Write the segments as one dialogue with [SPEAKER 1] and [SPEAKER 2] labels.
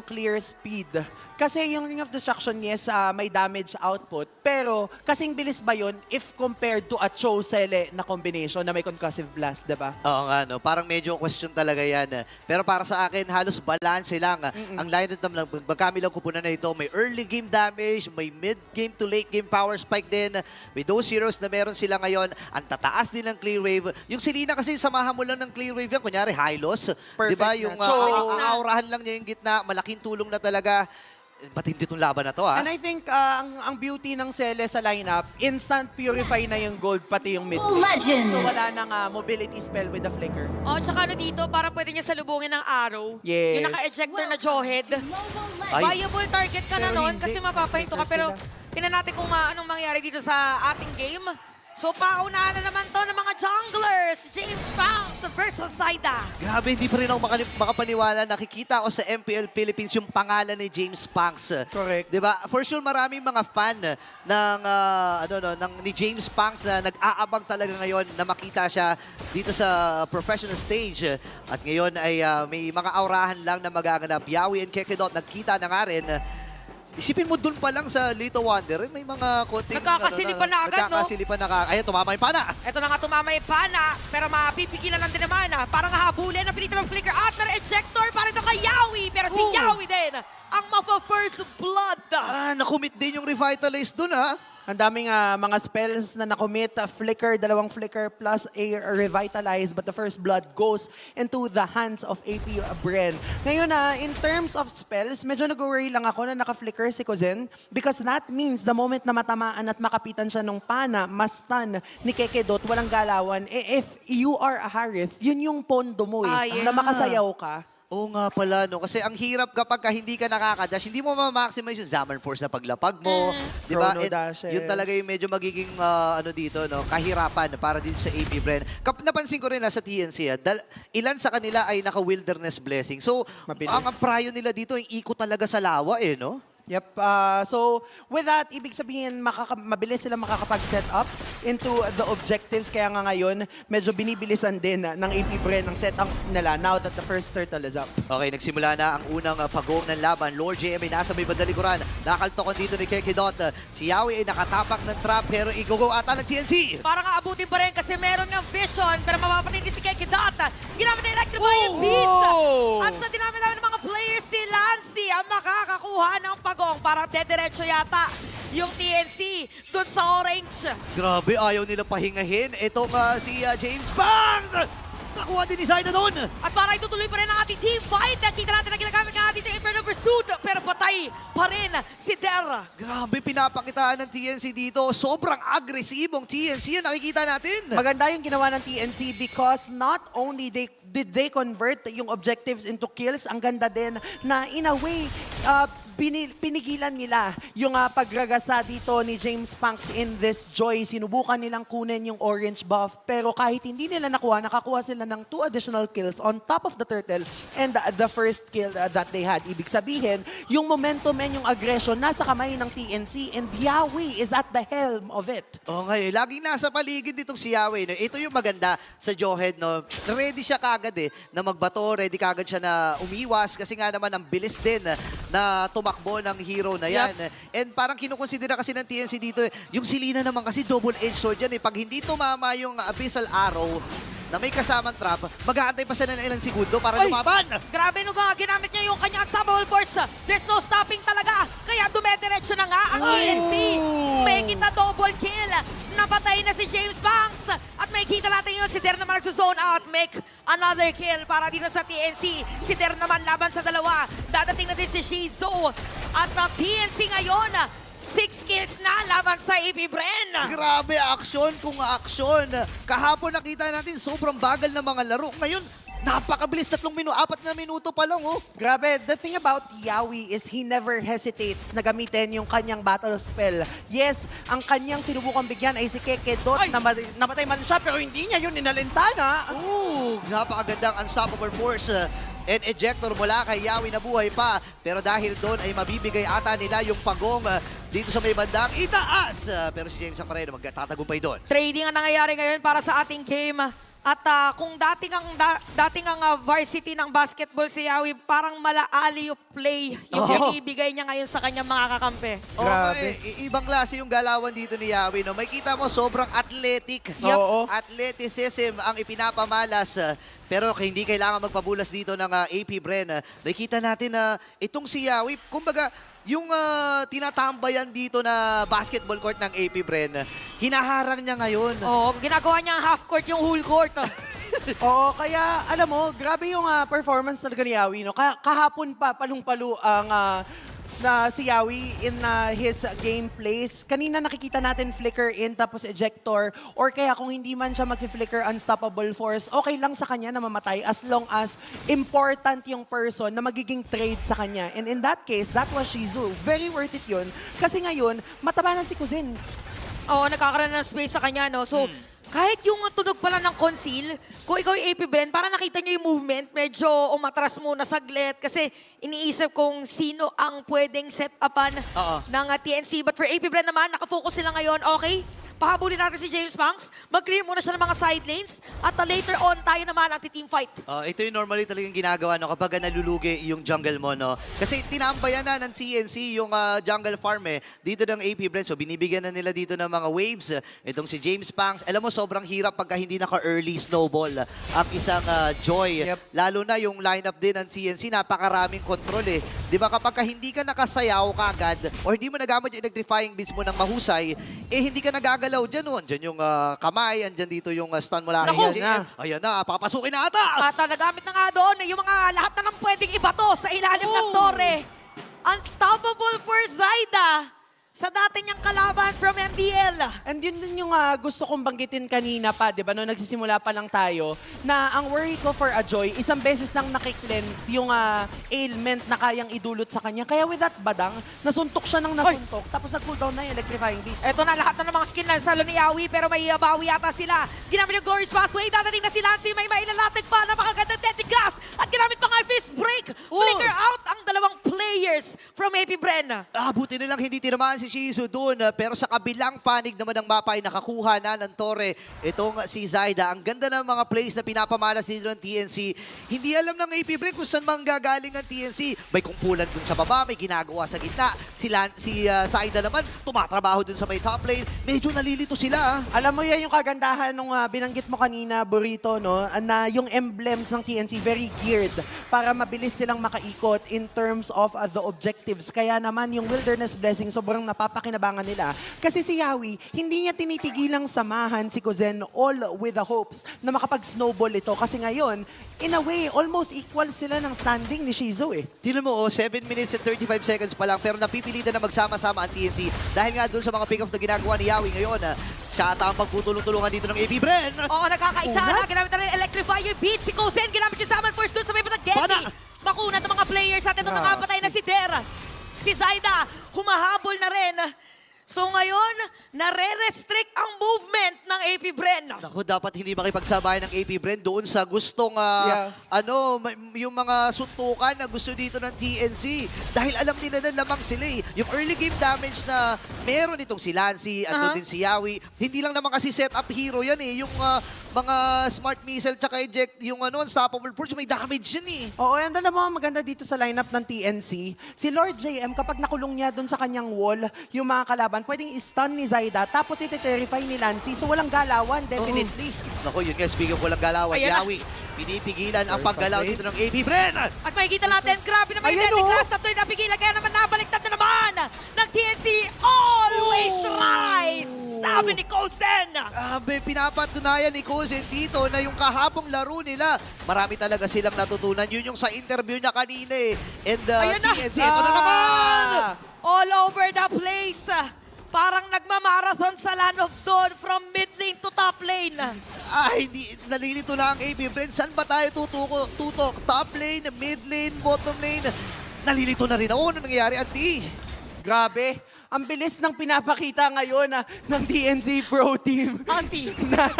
[SPEAKER 1] clear speed. Kasi yung Ring of Destruction, yes, may damage output. Pero, kasing bilis ba yun if compared to a Cho Sele na combination na may concussive blast, diba?
[SPEAKER 2] Oo nga, no? Parang medyo question talaga yan. Pero para sa akin, halos balance lang. Ang lineup ng magkamilang kupunan na ito, may early game damage, may mid-game to late game power spike din. With those heroes na meron sila ngayon, ang tataas din ng clear wave. Yung Selena kasi, samahan mo lang ng clear wave yan. Kunyari, high loss.
[SPEAKER 1] Perfect
[SPEAKER 2] diba?
[SPEAKER 1] na.
[SPEAKER 2] Yung
[SPEAKER 1] Cho.
[SPEAKER 2] aurahan lang niya yung gitna. Malaking tulong na talaga. Ba't hindi itong laban na to, ha?
[SPEAKER 1] And I think ang beauty ng Sele sa lineup, instant purify na yung gold pati yung mid.
[SPEAKER 3] Legends!
[SPEAKER 1] So wala nang mobility spell with the flicker.
[SPEAKER 4] Oh, tsaka ano dito, parang pwede niya salubungin ng arrow.
[SPEAKER 1] Yes.
[SPEAKER 4] Yung naka-ejector na jawhead.
[SPEAKER 2] Ay.
[SPEAKER 4] Viable target ka na
[SPEAKER 1] Pero
[SPEAKER 4] nun
[SPEAKER 1] hindi.
[SPEAKER 4] kasi mapapahinto ka. Pero tingnan natin kung anong mangyari dito sa ating game. So paunahan na naman to ng mga junglers. James Banks versus Saida.
[SPEAKER 2] Grabe, hindi pa rin ako makapaniwala. Nakikita ko sa MPL Philippines yung pangalan ni James Panks.
[SPEAKER 1] Correct.
[SPEAKER 2] 'Di ba? For sure maraming mga fan ng ni James Panks na nag-aabang talaga ngayon na makita siya dito sa professional stage. At ngayon ay may mga aurahan lang na magaganap. Yawi and Kekedot nagkita na nga rin. Isipin mo dun pa lang sa Little Wonder, may mga konting...
[SPEAKER 4] Nagkakasilipan na agad, no?
[SPEAKER 2] Nagkakasilipan na Ayan, tumama yung pana.
[SPEAKER 4] Ito na nga tumamay pana, pero mapipigilan lang din naman. Parang habulin ang pinito ng flicker at may ejector para ito kay Yawi. Pero si Yawi din ang first blood.
[SPEAKER 2] Nakumit din yung Revitalize dun, ha?
[SPEAKER 1] Ang daming mga spells na nakomit, flicker, dalawang flicker plus a revitalize, but the first blood goes into the hands of AP Bren. Ngayon, in terms of spells, medyo nag-worry lang ako na naka-flicker si Kozen because that means the moment na matamaan at makapitan siya ng pana, mas-stun ni Kekedot, walang galawan. If you are a Harith, yun yung pondo mo
[SPEAKER 4] Yes.
[SPEAKER 1] na makasayaw ka.
[SPEAKER 2] Oo nga pala, no? Kasi ang hirap kapag hindi ka nakakadash, hindi mo ma-maximize yung Zaman Force na paglapag mo. Di ba?
[SPEAKER 1] Chrono dashes.
[SPEAKER 2] Yun talaga yung medyo magiging dito, no? Kahirapan para din sa AP Bren. Napansin ko rin sa TNC, ilan sa kanila ay naka-wilderness blessing. So,
[SPEAKER 1] Mabilis.
[SPEAKER 2] ang prayo nila dito, yung iko talaga sa lawa, no?
[SPEAKER 1] Yep. So, with that, ibig sabihin, mabilis sila makakapag-set up into the objectives. Kaya nga ngayon, medyo binibilisan din ng AP Bren ang setup nila now that the first turtle is up.
[SPEAKER 2] Okay, nagsimula na ang unang pagong ng laban. Lord JM ay nasa may bandalikuran. Nakaltokan dito ni Kekedot. Si Yawi ay nakatapak ng trap pero igugo ata ng CNC.
[SPEAKER 4] Parang aabutin pa rin kasi meron ng vision pero mapapanin din si Kekedot. Ginamit na Electrify and Beats. At sa dinami-dami ng mga players, si Lancy ang makakakuha ng pagong. Parang dediretso yata yung TNC dun sa orange.
[SPEAKER 2] Grabe, ayaw nila pahingahin. Ito si James Banks! Nakuha din ni Saida doon.
[SPEAKER 4] At parang itutuloy pa rin ang ating team fight. Nakita natin na ginagamit nga dito yung Inferno Pursuit. Pero patay pa rin si Der.
[SPEAKER 2] Grabe, pinapakitaan ng TNC dito. Sobrang agresibong TNC yan nakikita natin.
[SPEAKER 1] Maganda yung ginawa ng TNC because not only did they convert yung objectives into kills, ang ganda din na in a way, pinigilan nila yung pagragasa dito ni James Panks in this Joy. Sinubukan nilang kunin yung orange buff pero kahit hindi nila nakakuha sila ng 2 additional kills on top of the turtle and the first kill that they had. Ibig sabihin, yung momentum and yung aggression nasa kamay ng TNC and Yawi is at the helm of it.
[SPEAKER 2] Oo nga, laging nasa paligid nitong si Yawi. No? Ito yung maganda sa Jawhead. No? Ready siya kagad na magbato, ready kagad siya na umiwas kasi nga naman ang bilis din na tumakbo ng hero na yan.
[SPEAKER 1] Yep.
[SPEAKER 2] And parang kinukonsidera kasi ng TNC dito, yung Selena naman kasi double-edged sword yan. Pag hindi tumama yung Abyssal Arrow na may kasamang trap, mag-aantay pa siya ng ilang segundo para lumaban.
[SPEAKER 4] Grabe nung ginamit niya yung kanyang unstoppable force. There's no stopping talaga. Kaya dumediretso na nga ang TNC. May kita double kill. Napatay na si James Banks. At may kita natin yun. Si Der naman nagsusone out. Make another kill para dito sa TNC. Si Der naman laban sa dalawa. Dadating na din si Shizo. At ang TNC ngayon, 6 kills na laban sa AP Bren.
[SPEAKER 2] Grabe, aksyon kung aksyon. Kahapon nakita natin sobrang bagal na mga laro. Ngayon, napakabilis, 4 na minuto pa lang, oh.
[SPEAKER 1] Grabe, the thing about Yawi is he never hesitates na gamitin yung kanyang battle spell. Yes, ang kanyang sinubukang bigyan ay si Kekedot na namatay man siya pero hindi niya yun ninalintana.
[SPEAKER 2] Ooh, napakagandang unstoppable force. And ejector mula kay Yawi na buhay pa. Pero dahil doon ay mabibigay ata nila yung pagong dito sa may bandang itaas. Pero si James ang pa rin magtatagumpay doon.
[SPEAKER 4] Trading ang nangyayari ngayon para sa ating game. At kung dating ang varsity ng basketball si Yawi, parang malaali yung play yung
[SPEAKER 2] Oo.
[SPEAKER 4] binibigay niya ngayon sa kanyang mga kakampi.
[SPEAKER 2] Oo,
[SPEAKER 1] Grabe.
[SPEAKER 2] ibang klase yung galawan dito ni Yawi. No? May kita mo, sobrang athletic.
[SPEAKER 1] Yep. Oo.
[SPEAKER 2] Athleticism ang ipinapamalas. Pero hindi kailangan magpabulas dito ng AP Bren. Nakita natin na itong si Yawi, kumbaga, yung tinatambayan dito na basketball court ng AP Bren, hinaharang niya ngayon.
[SPEAKER 4] Oo, ginagawa niya ang half court yung whole court.
[SPEAKER 1] Oo, kaya alam mo, grabe yung performance talaga ni Yawi. No? Kahapon pa, palong-palo ang na si Yawi in his gameplays. Kanina nakikita natin flicker in tapos ejector, or kaya kung hindi man siya mag-flicker unstoppable force, okay lang sa kanya na mamatay as long as important yung person na magiging trade sa kanya. And in that case, that was Shizu. Very worth it yun. Kasi ngayon, mataba na si Kuzen.
[SPEAKER 4] Oo, nagkakaroon ng space sa kanya, no? So, kahit yung tunog pala ng conceal, kung ikaw yung AP Bren, parang nakita niyo yung movement, medyo umatras muna saglit kasi iniisip kung sino ang pwedeng set-upan ng TNC. But for AP Bren naman, nakafocus sila ngayon, okay? Pahabulin natin si James Banks, mag-clear muna siya ng mga side lanes, at later on, tayo naman ang team fight.
[SPEAKER 2] Ito yung normally talagang ginagawa no, kapag nalulugi yung jungle mo. No? Kasi tinambayan na ng CNC yung jungle farm dito ng AP Bren. So binibigyan na nila dito ng mga waves. Itong si James Banks. Alam mo, sobrang hirap pagka hindi naka-early snowball ang isang Joy.
[SPEAKER 1] Yep.
[SPEAKER 2] Lalo na yung lineup din ng CNC, napakaraming control eh. Di ba kapag hindi ka nakasayaw kagad o hindi mo nagamit yung electrifying beats mo ng mahusay, eh hindi ka nagagalaw dyan. Oh. Andyan yung kamay, andyan dito yung stun mula
[SPEAKER 4] Naku!
[SPEAKER 2] kay JM. Ayan na, papasukin na ata!
[SPEAKER 4] At nagamit na nga doon yung mga lahat na ng pwedeng ibato sa ilalim ng torre. Unstoppable for Zaida sa dati niyang kalaban from MDL.
[SPEAKER 1] And yun din yung gusto kong banggitin kanina pa, di ba? No, nagsisimula pa lang tayo, na ang worry ko for Ajoy, isang beses lang nakiklense yung ailment na kayang idulot sa kanya. Kaya with that badang, nasuntok siya ng nasuntok, tapos nag-cooldown na yung electrifying beast.
[SPEAKER 4] Eto na lahat na ng mga skill ng salo ni Yawi, pero may bawi yata sila. Ginamit yung Glorious Pathway, dadating na si Lancy, may mailalatag pa, napakagandang Deadly Grass, at ginamit pa nga yung Fist Break. Flicker out ang dalawang players from AP Bren.
[SPEAKER 2] Buti nilang hindi tinamaan si Shizu doon. Pero sa kabilang panig naman ng mapa ay nakakuha na ng Torre itong si Zaida. Ang ganda ng mga plays na pinapamalas dito ng TNC. Hindi alam ng AP Bren kung saan manggagaling ang TNC. May kumpulan dun sa baba, may ginagawa sa gitna. Si Zaida naman, tumatrabaho dun sa may top lane. Medyo nalilito sila.
[SPEAKER 1] Alam mo yan yung kagandahan nung binanggit mo kanina, Burrito, no? Na yung emblems ng TNC very geared para mabilis silang makaikot in terms of the objectives. Kaya naman yung Wilderness Blessing sobrang napapakinabangan nila. Kasi si Yawi, hindi niya tinitigilang samahan si Kuzen all with the hopes na makapag-snowball ito. Kasi ngayon, in a way, almost equal sila ng standing ni Shizu eh.
[SPEAKER 2] Tignan mo, 7 minutes and 35 seconds pa lang pero napipilitan na magsama-sama ang TNC dahil nga doon sa mga pick-off na ginagawa ni Yawi ngayon. Siya ata ang pagputulong-tulungan dito ng AP Bren.
[SPEAKER 4] Oo, nagkakaisa na. Ginamit na rin Electrify yung beat. Si Kozen, ginamit yung Summon Force doon sa may patag Getty. Makunat ng mga players at ito nakapatay na si Dera. Si Zaida, humahabol na rin. So ngayon, nare-restrict ang movement ng AP Bren.
[SPEAKER 2] Naku, dapat hindi makipagsabayan ng AP Bren doon sa gustong, yung mga suntukan na gusto dito ng TNC. Dahil alam nila na lamang sila eh. Yung early game damage na meron itong si Lancy, ando din si Yawi. Hindi lang naman kasi setup hero yan eh. Yung mga smart missile tsaka eject, yung unstoppable force, may damage yan eh.
[SPEAKER 1] Oo, and alam mo, maganda dito sa lineup ng TNC, si Lord JM, kapag nakulong niya doon sa kanyang wall, yung mga kalaban, pwedeng i-stun ni Zaida, tapos ite-terrify ni Lancy, so walang galawan, definitely.
[SPEAKER 2] Naku, yun nga, speaking of walang galawan,
[SPEAKER 4] Ayan na.
[SPEAKER 2] Yawi, pinipigilan ang paggalaw dito ng AP Bren.
[SPEAKER 4] At makikita natin, grabe naman yung
[SPEAKER 1] Ayan,
[SPEAKER 4] Deadly
[SPEAKER 1] oh.
[SPEAKER 4] Class. Tato'y napigilan, kaya naman nabaliktad na naman ng TNC. Always rise! Sabi ni Kozen.
[SPEAKER 2] Pinapatunayan ni Kuzen dito na yung kahapong laro nila, marami talaga silang natutunan. Yun yung sa interview niya kanina eh. And
[SPEAKER 4] Ayan na.
[SPEAKER 2] TNC, ito na naman!
[SPEAKER 4] All over the place. Parang nagmamarathon sa Land of Dawn from mid lane to top lane.
[SPEAKER 2] Hindi, nalilito na ang AP Bren. Saan ba tayo tutok? Top lane, mid lane, bottom lane. Nalilito na rin ako. Ano nangyayari, Auntie?
[SPEAKER 1] Grabe. ang bilis ng pinapakita ngayon ng TNC Pro Team.
[SPEAKER 4] Auntie.
[SPEAKER 1] Na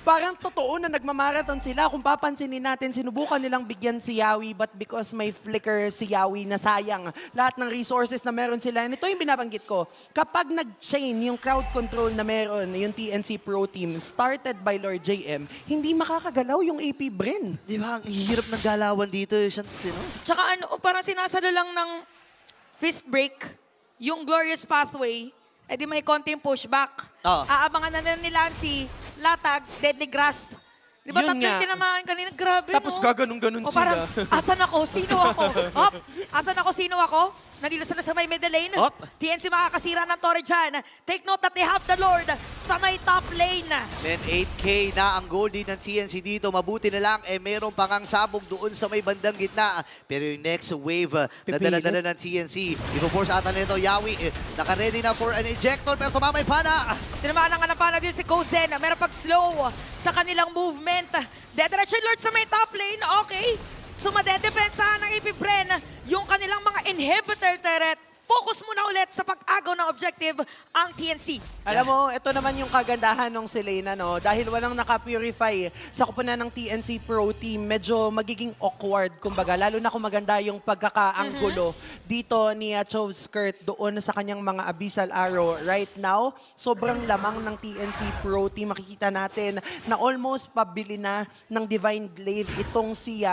[SPEAKER 1] parang totoo na nagmamarathon sila. Kung papansinin natin, sinubukan nilang bigyan si Yawi, but because may flicker si Yawi, na sayang lahat ng resources na meron sila. And ito yung binabanggit ko. Kapag nag-chain yung crowd control na meron, yung TNC Pro Team, started by Lord JM, hindi makakagalaw yung AP Bren.
[SPEAKER 2] Di ba? Ang hirap ng galawan dito. Sino?
[SPEAKER 4] Tsaka parang sinasalo lang ng fist break, yung Glorious Pathway, edi may konting pushback.
[SPEAKER 2] Oo.
[SPEAKER 4] Aabangan na nila si Latag, Deadly Grasp. Di ba
[SPEAKER 1] Yun
[SPEAKER 4] tatlo yung
[SPEAKER 1] nga.
[SPEAKER 4] tinamaan kanina? Grabe,
[SPEAKER 1] Tapos
[SPEAKER 4] no?
[SPEAKER 1] gaganong-ganon
[SPEAKER 4] O parang,
[SPEAKER 1] sila.
[SPEAKER 4] asan ako? Sino ako? Hop! Asan ako? Sino ako? Nandito sila sa may middle lane.
[SPEAKER 2] Hop.
[SPEAKER 4] TNC makakasira ng Torre dyan. Take note that they have the Lord sa may top lane.
[SPEAKER 2] Then 8K na ang goal din ng TNC dito. Mabuti na lang, meron pang ang sabog doon sa may bandang gitna. Pero yung next wave na
[SPEAKER 1] Pipilit.
[SPEAKER 2] dala-dala ng TNC. Ipo-force ata nito, Yawi. Naka-ready na for an ejector, pero tumamay pa na.
[SPEAKER 4] Tinamaan ang anapana din si Kozen. Meron pag slow sa kanilang movement. Dediretso yung Lord sa may top lane. Okay. So madedepensahan ng AP Bren yung kanilang mga inhibitor turret. Focus muna ulit sa pag-agaw ng objective ang TNC.
[SPEAKER 1] Alam mo, ito naman yung kagandahan ng Selena, no? Dahil walang naka-purify sa kupunan ng TNC Pro Team, medyo magiging awkward, kumbaga. Lalo na kung maganda yung pagkakaanggulo dito ni Chove Skirt doon sa kanyang mga Abyssal Arrow. Right now, sobrang lamang ng TNC Pro Team. Makikita natin na almost pabili na ng Divine Glaive itong si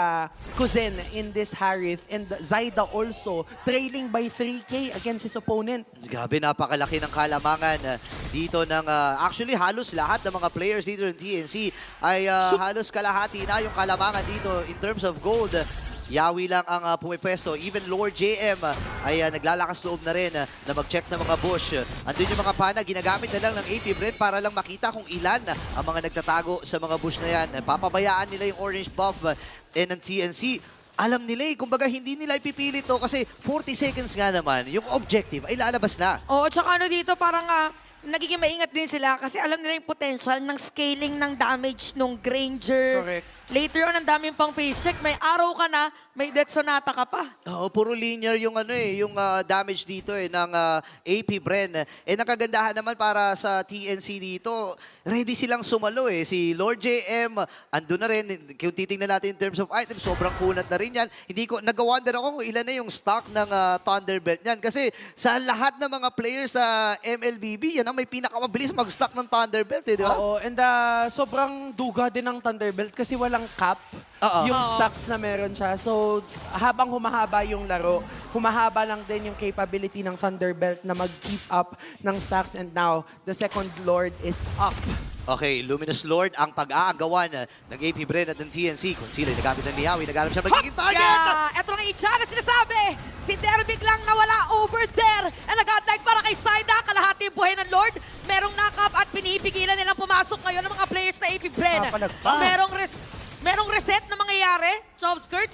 [SPEAKER 1] Kuzen in this Harith. And Zyda also, trailing by 3K against his opponent.
[SPEAKER 2] Grabe, napakalaki ng kalamangan dito ng actually halos lahat ng mga players dito ng TNC ay halos kalahati na yung kalamangan dito in terms of gold. Yawi lang ang pumipwesto. Even Lord JM ay naglalakas loob na rin na mag-check ng mga bush. Andun yung mga pana, ginagamit na lang ng AP Bren para lang makita kung ilan ang mga nagtatago sa mga bush na yan. Papabayaan nila yung orange buff ng TNC. Alam nila kumbaga hindi nila ipipilit to kasi 40 seconds nga naman, yung objective ay lalabas na.
[SPEAKER 4] Oo, tsaka ano dito, parang nagiging maingat din sila kasi alam nila yung potential ng scaling ng damage nung Granger.
[SPEAKER 1] Correct.
[SPEAKER 4] Later on, ang daming pang face check. May arrow ka na, may Death Sonata ka pa.
[SPEAKER 2] Oo, puro linear yung yung damage dito ng AP Bren. Nakagandahan naman para sa TNC dito. Ready silang sumalo Si Lord JM, andun na rin. Kung titingnan natin in terms of items, sobrang kunat na rin yan. Hindi ko, nag-wonder ako kung ilan na yung stock ng Thunderbelt niyan. Kasi sa lahat ng mga players sa MLBB, yan ang may pinakamabilis mag-stock ng Thunderbelt, di ba?
[SPEAKER 1] Oo, and sobrang duga din ng Thunderbelt kasi walang cap yung
[SPEAKER 4] Oo.
[SPEAKER 1] stocks na meron siya. So, habang humahaba yung laro, humahaba lang din yung capability ng Thunderbelt na mag-keep up ng stocks. And now, the second Lord is up.
[SPEAKER 2] Okay, Luminous Lord ang pag-aagawan ng AP Bren at ng TNC. Kung sila nagamit ng Liawi, nagamit siya magiging target!
[SPEAKER 4] Yeah! Ito nga itcha na sinasabi. Si Dervic lang nawala over there. And nag-attack para kay Saida. Kalahati yung buhay ng Lord. Merong knock-up at pinipigilan nilang pumasok ngayon ng mga players na AP Bren.
[SPEAKER 1] Papalagpak.
[SPEAKER 4] Merong reset na mangyayari. Chop skirt.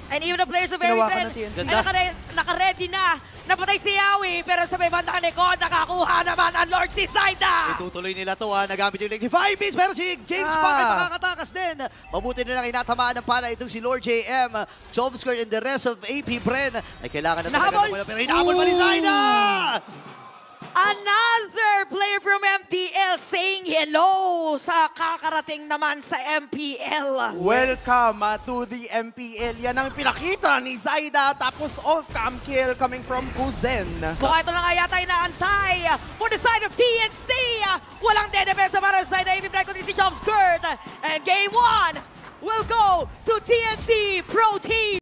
[SPEAKER 4] And even the players of Very
[SPEAKER 1] Hinawakan
[SPEAKER 4] Bren
[SPEAKER 1] ng TNC.
[SPEAKER 4] ay naka-ready na. Napatay si Yawi, pero sa may bandang likod, nakakuha naman ang Lord si Saida.
[SPEAKER 2] Itutuloy nila to nagamit yung 5 beats, pero si James Park ay makakatakas din. Mabuti na lang inatamaan ng pala itong si Lord JM. Jovskar and the rest of AP Bren ay kailangan na talaga
[SPEAKER 4] Nahabol!
[SPEAKER 2] ng pero hinahabol pa ni Zaida!
[SPEAKER 4] Another player from MTL saying hello sa kakarating naman sa MPL.
[SPEAKER 1] Welcome to the MPL. Yan ang pinakita ni Zaida. Tapos off-cam kill coming from Kuzen.
[SPEAKER 4] Mukha ito na nga yata inaantay for the side of TNC. Walang dedepensa para sa side ng AP Bren kundi si Chop Skirt. And game 1 will go to TNC Pro Team.